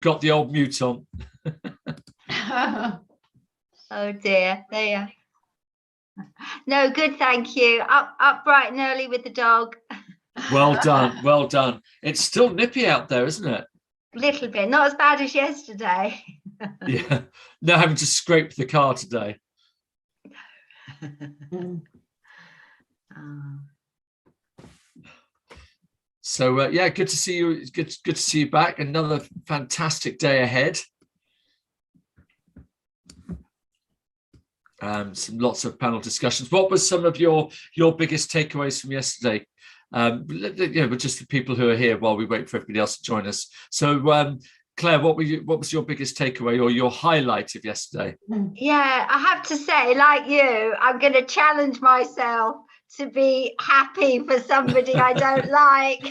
got the old mute on. Oh dear, there. No, good, thank you. Up bright and early with the dog. Well done, well done. It's still nippy out there, isn't it? A little bit, not as bad as yesterday. Yeah, no having to scrape the car today. So yeah, good to see you. Good to see you back. Another fantastic day ahead. Lots of panel discussions. What was some of your biggest takeaways from yesterday? But just the people who are here while we wait for everybody else to join us. So, Claire, what was your biggest takeaway or your highlight of yesterday? Yeah, I have to say, like you, I'm going to challenge myself to be happy for somebody I don't like.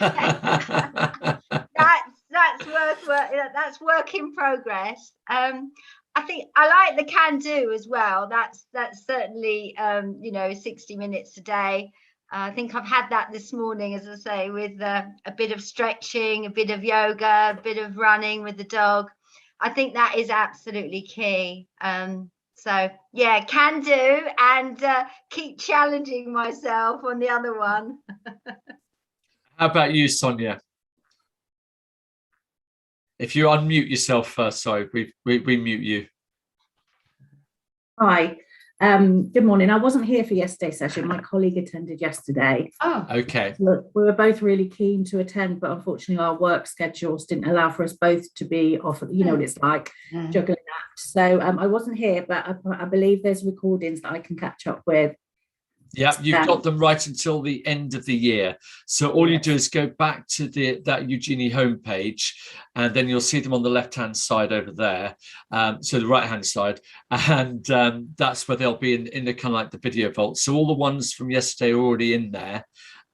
That's work in progress. I think I like the can do as well. That's certainly 60 minutes a day. I think I've had that this morning, as I say, with a bit of stretching, a bit of yoga, a bit of running with the dog. I think that is absolutely key. So yeah, can do, and keep challenging myself on the other one. How about you, Sonia? If you unmute yourself first, sorry, we mute you. Hi, good morning. I wasn't here for yesterday's session. My colleague attended yesterday. Oh, okay. Look, we were both really keen to attend, but unfortunately our work schedules didn't allow for us both to be off. You know what it's like, juggling that. So I wasn't here, but I believe there's recordings that I can catch up with. Yeah, you've got them right until the end of the year. So all you do is go back to that Eugenie homepage, and then you'll see them on the left-hand side over there. So the right-hand side, and that's where they'll be in the kind of like the video vault. So all the ones from yesterday are already in there.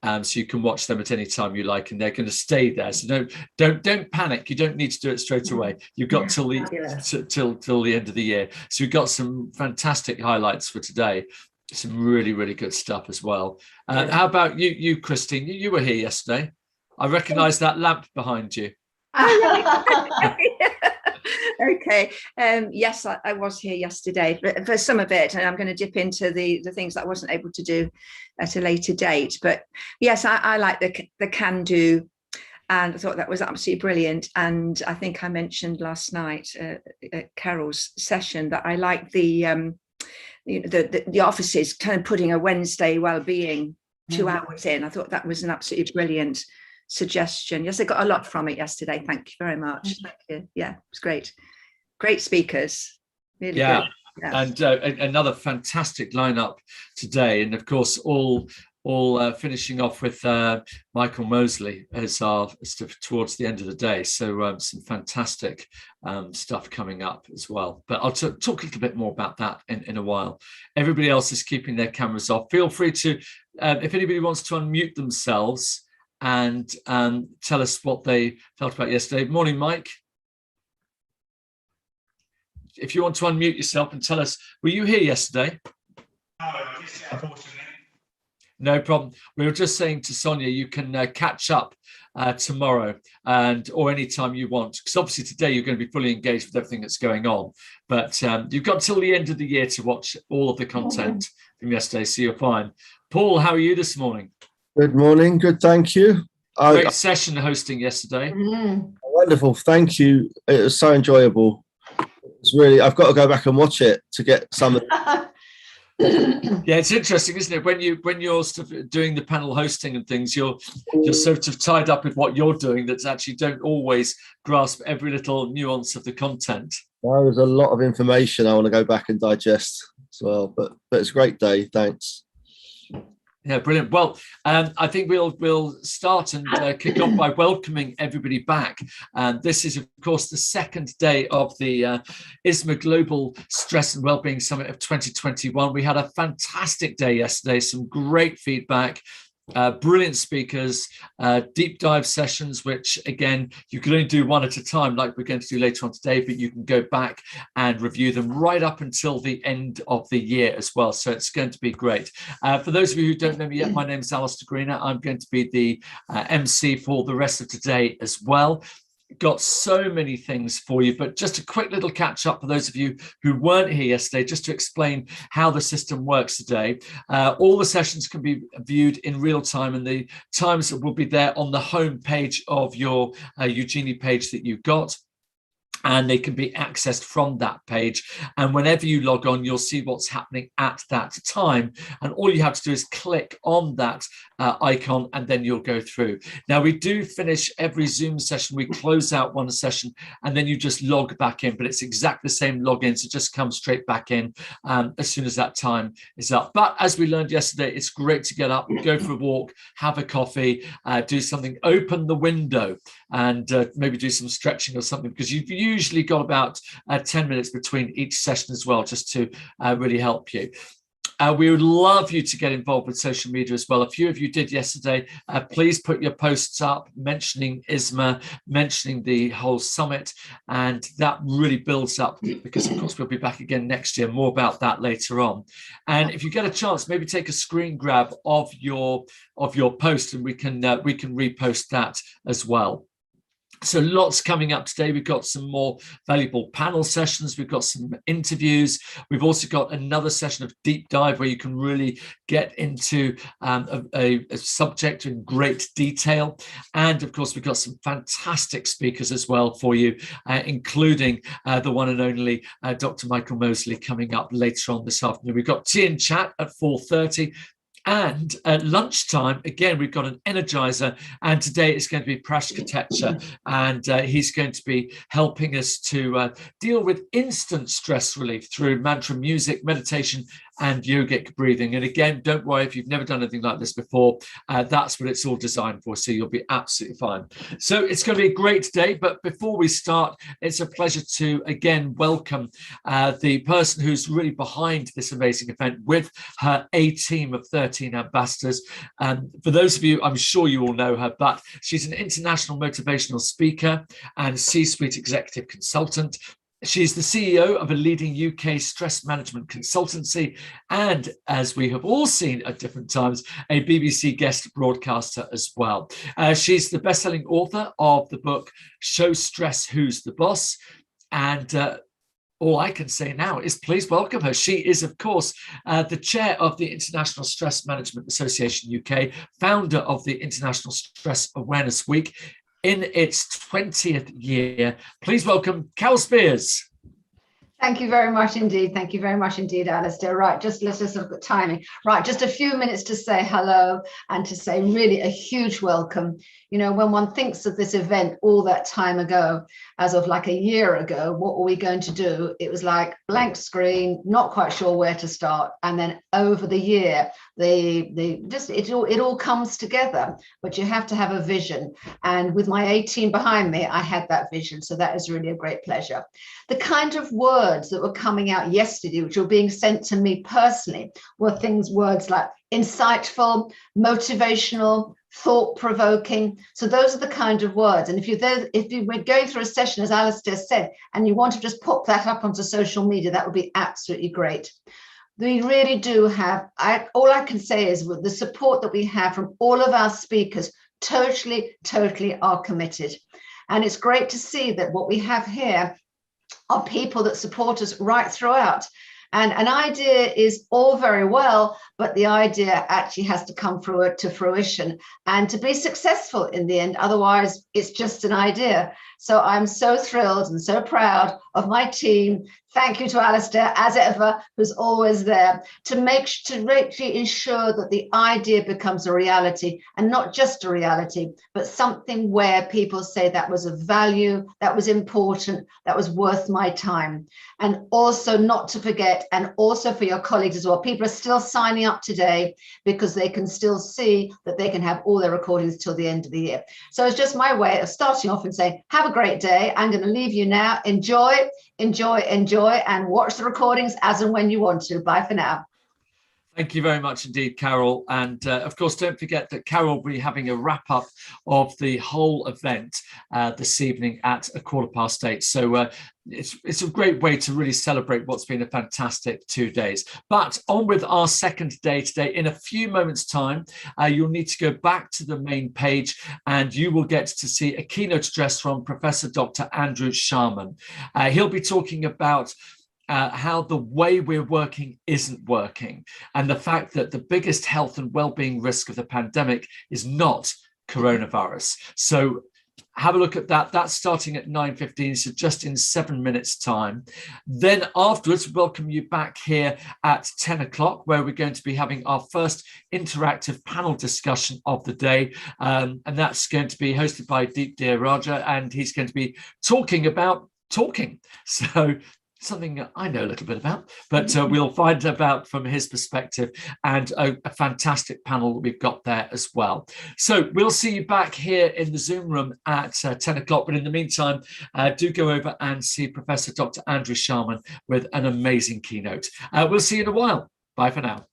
So you can watch them at any time you like, and they're going to stay there. So don't panic. You don't need to do it straight away. You've got till the end of the year. So we've got some fantastic highlights for today. Some really, really good stuff as well. How about you, Christine? You were here yesterday. I recognise that lamp behind you. Okay. Yes, I was here yesterday for some of it, and I'm going to dip into the things that I wasn't able to do at a later date. But yes, I like the can do, and I thought that was absolutely brilliant. And I think I mentioned last night at Carol's session that I like the offices kind of putting a Wednesday wellbeing 2 hours in. I thought that was an absolutely brilliant suggestion. Yes, I got a lot from it yesterday. Thank you very much. Thank you. Yeah, it was great. Great speakers. Really good. Yeah. And another fantastic lineup today. And of course, all finishing off with Michael Mosley as towards the end of the day. So some fantastic stuff coming up as well. But I'll talk a little bit more about that in a while. Everybody else is keeping their cameras off. Feel free to, if anybody wants to unmute themselves and tell us what they felt about yesterday. Morning, Mike. If you want to unmute yourself and tell us, were you here yesterday? No, unfortunately. No problem. We were just saying to Sonia, you can catch up tomorrow or any time you want, because obviously today you're going to be fully engaged with everything that's going on. But you've got till the end of the year to watch all of the content from yesterday, so you're fine. Paul, how are you this morning? Good morning. Good, thank you. Great session hosting yesterday. Wonderful. Thank you. It was so enjoyable. It's really, I've got to go back and watch it to get some of Yeah, it's interesting, isn't it? When you're doing the panel hosting and things, you're sort of tied up with what you're doing that's actually don't always grasp every little nuance of the content. Well, there's a lot of information I want to go back and digest as well, but it's a great day. Thanks. Yeah, brilliant. Well, I think we'll start and kick off by welcoming everybody back. And this is, of course, the second day of the ISMA Global Stress and Wellbeing Summit of 2021. We had a fantastic day yesterday, some great feedback. Brilliant speakers, deep dive sessions, which again you can only do one at a time like we're going to do later on today, but you can go back and review them right up until the end of the year as well, so it's going to be great. For those of you who don't know me yet, my name is Alistair Greener. I'm going to be the MC for the rest of today as well. got so many things for you, but just a quick little catch up for those of you who weren't here yesterday, just to explain how the system works today. All the sessions can be viewed in real time, and the times will be there on the home page of your Eugenie page that you got. And they can be accessed from that page. And whenever you log on, you'll see what's happening at that time. And all you have to do is click on that icon, and then you'll go through. Now, we do finish every Zoom session. We close out one session, and then you just log back in. But it's exactly the same login, so just come straight back in as soon as that time is up. But as we learned yesterday, it's great to get up, go for a walk, have a coffee, do something, open the window, and maybe do some stretching or something, because you've usually got about 10 minutes between each session as well, just to really help you. We would love you to get involved with social media as well. A few of you did yesterday. Please put your posts up mentioning ISMA, mentioning the whole summit, and that really builds up, because of course we'll be back again next year. More about that later on. And if you get a chance, maybe take a screen grab of your post, and we can repost that as well. So lots coming up today. We've got some more valuable panel sessions. We've got some interviews. We've also got another session of deep dive where you can really get into a subject in great detail. And of course, we've got some fantastic speakers as well for you, including the one and only Dr. Michael Mosley coming up later on this afternoon. We've got tea and chat at 4:30. And at lunchtime, again, we've got an energizer, and today it's going to be Prashkatecha, and he's going to be helping us to deal with instant stress relief through mantra music, meditation, and yogic breathing. And again, don't worry if you've never done anything like this before, that's what it's all designed for, so you'll be absolutely fine. So it's going to be a great day, but before we start, it's a pleasure to again welcome the person who's really behind this amazing event with her A team of 13 ambassadors. For those of you, I'm sure you all know her, but she's an international motivational speaker and C-suite executive consultant. She's the CEO of a leading UK stress management consultancy, and as we have all seen at different times, a BBC guest broadcaster as well. She's the best-selling author of the book Show Stress, Who's the Boss? And all I can say now is please welcome her. She is, of course, the chair of the International Stress Management Association UK, founder of the International Stress Awareness Week, in its 20th year. Please welcome Cal Spears. Thank you very much indeed. Thank you very much indeed, Alistair. Right, just let's just look at timing. Right, just a few minutes to say hello and to say really a huge welcome. You know, when one thinks of this event all that time ago, as of like a year ago, what were we going to do? It was like blank screen, not quite sure where to start. And then over the year, it all comes together, but you have to have a vision. And with my A team behind me, I had that vision. So that is really a great pleasure. The kind of words that were coming out yesterday, which were being sent to me personally, were words like insightful, motivational, thought-provoking. So those are the kind of words. And if you were going through a session, as Alistair said, and you want to just pop that up onto social media, that would be absolutely great. We really do have, all I can say is with the support that we have from all of our speakers, totally are committed. And it's great to see that what we have here are people that support us right throughout. And an idea is all very well, but the idea actually has to come to fruition and to be successful in the end. Otherwise, it's just an idea. So I'm so thrilled and so proud of my team. Thank you to Alistair, as ever, who's always there, to really ensure that the idea becomes a reality, and not just a reality, but something where people say that was of value, that was important, that was worth my time. And also not to forget, and also for your colleagues as well, people are still signing up today because they can still see that they can have all their recordings till the end of the year. So it's just my way of starting off and saying, have a great day. I'm going to leave you now. Enjoy, and watch the recordings as and when you want to. Bye for now. Thank you very much indeed, Carol. And of course, don't forget that Carol will be having a wrap up of the whole event this evening at 8:15. So it's a great way to really celebrate what's been a fantastic 2 days. But on with our second day today. In a few moments' time, you'll need to go back to the main page and you will get to see a keynote address from Professor Dr. Andrew Sharman. He'll be talking about how the way we're working isn't working, and the fact that the biggest health and well-being risk of the pandemic is not coronavirus. So have a look at that. That's starting at 9:15, so just in 7 minutes' time. Then afterwards, welcome you back here at 10 o'clock, where we're going to be having our first interactive panel discussion of the day. And that's going to be hosted by Deep Dear Raja, and he's going to be talking about talking. So something I know a little bit about, but we'll find about from his perspective, and a fantastic panel that we've got there as well. So we'll see you back here in the Zoom room at 10 o'clock. But in the meantime, do go over and see Professor Dr. Andrew Sharman with an amazing keynote. We'll see you in a while. Bye for now.